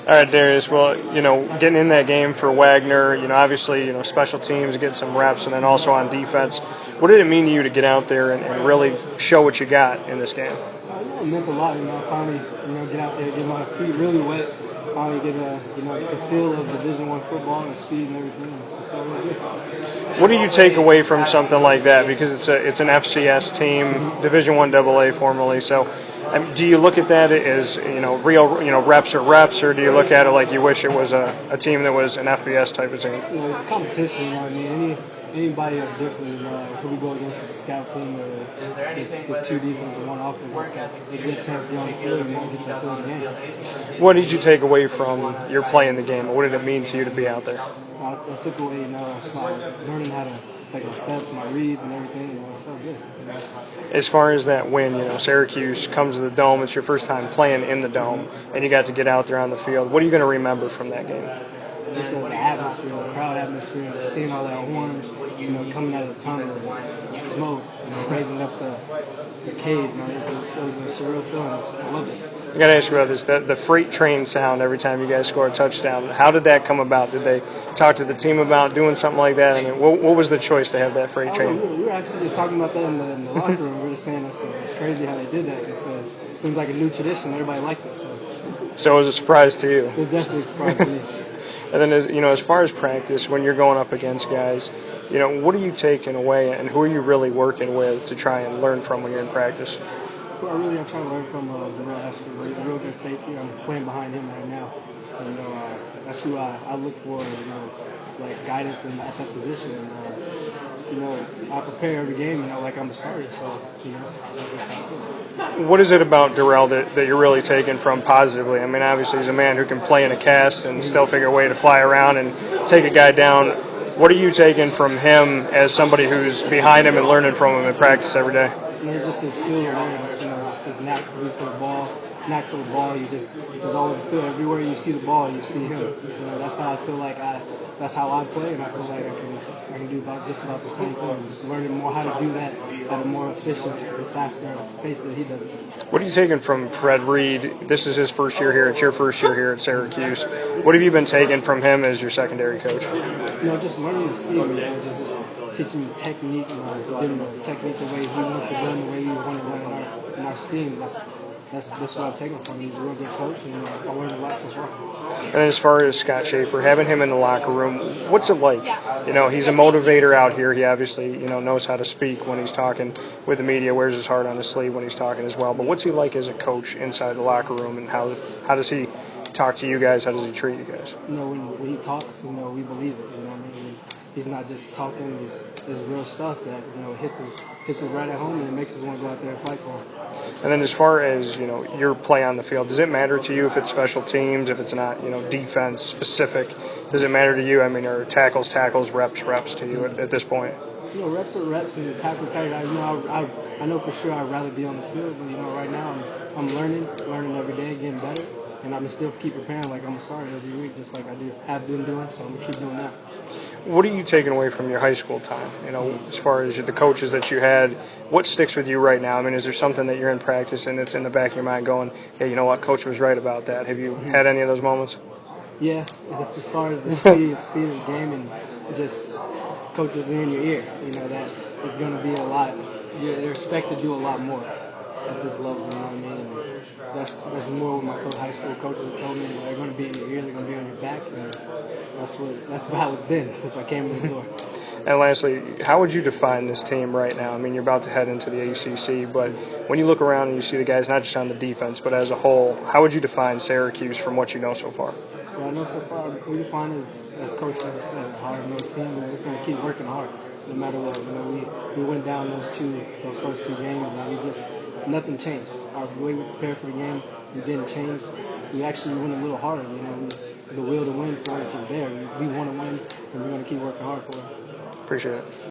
All right, Darius. Well, getting in that game for Wagner, obviously, special teams, getting some reps, and then also on defense. What did it mean to you to get out there and really show what you got in this game? It meant a lot. Finally, get out there, get my feet really wet. Finally get the feel of Division I football and speed and everything. It felt really good. What do you take away from something like that? Because it's an FCS team, Division I AA formerly. So, do you look at that as real reps are reps, or do you look at it like you wish it was a team that was an FBS type of team? It's competition. Anybody that's different. Who we go against with the scout team, or the two defense and one offense, it's a good chance to get on the field and get that field game. What did you take away from your play in the game? What did it mean to you to be out there? I took away, learning how to take my steps, my reads, and everything. It felt good. As far as that win, Syracuse comes to the Dome. It's your first time playing in the Dome, and you got to get out there on the field. What are you going to remember from that game? Just the atmosphere, the crowd atmosphere, seeing all that orange, coming out of the tunnel, the smoke, raising up the cage. It was a surreal feeling. I loved it. I got to ask you about this. The freight train sound every time you guys score a touchdown. How did that come about? Did they talk to the team about doing something like that? I mean, what was the choice to have that freight train? We were actually just talking about that in the locker room. We were just saying it's crazy how they did that. It seems like a new tradition. Everybody liked it. So it was a surprise to you. It was definitely a surprise to me. And then, as far as practice, when you're going up against guys, what are you taking away, and who are you really working with to try and learn from when you're in practice? Who I really am trying to learn from Darrell Ashford. He's a real good safety. I'm playing behind him right now. And, that's who I look for, like guidance at that position. And, I prepare every game, like I'm a starter. So, that's just how it's What is it about Darrell that you're really taking from positively? I mean, obviously he's a man who can play in a cast and still figure a way to fly around and take a guy down. What are you taking from him as somebody who's behind him and learning from him in practice every day? Just his feel awareness, just his knack for the ball. There's always a feel. Everywhere you see the ball, you see him. That's how I feel like that's how I play, and I feel like I can do just about the same thing. Just learning more how to do that at a more efficient and faster pace that he does. What are you taking from Fred Reed? This is his first year here. It's your first year here at Syracuse. What have you been taking from him as your secondary coach? Just learning the scheme. Just teaching me technique, getting the technique the way he wants it done, the way we want it done in our scheme. That's what I'm taking from him. He's a real good coach, and I learned a lot since well. And as far as Scott Schaefer, having him in the locker room, what's it like? He's a motivator out here. He obviously, knows how to speak when he's talking with the media, wears his heart on his sleeve when he's talking as well. But what's he like as a coach inside the locker room, and how does he talk to you guys? How does he treat you guys? When he talks, we believe it. He's not just talking this real stuff that hits us right at home, and it makes us want to go out there and fight for him. And then as far as your play on the field, does it matter to you if it's special teams, if it's not defense specific? Does it matter to you? I mean, are tackles, reps to you at this point? Reps are reps, and tackle. I know for sure I'd rather be on the field, but right now I'm learning every day, getting better, and I'm still keep preparing like I'm a starter every week, just like have been doing. So I'm gonna keep doing that. What are you taking away from your high school time? As far as the coaches that you had, what sticks with you right now? I mean, is there something that you're in practice and it's in the back of your mind going, hey, you know what, Coach was right about that? Have you had any of those moments? Yeah, as far as the speed of the game, and just coaches in your ear, that is going to be a lot. They're expected to do a lot more at this level, And that's more what my high school coaches told me. They're going to be in your ear, they're going to be on your back, and that's how it's been since I came in the door. And lastly, how would you define this team right now? I mean, you're about to head into the ACC, but when you look around and you see the guys not just on the defense, but as a whole, how would you define Syracuse from what you know so far? What I know so far, we define as Coach never said, a hard-nosed team, and we're just going to keep working hard no matter what. We went down those first two games, and nothing changed. Our way we prepared for the game, we didn't change. We actually went a little harder. The will to win for us is there. We want to win, and we're going to keep working hard for it. Appreciate it.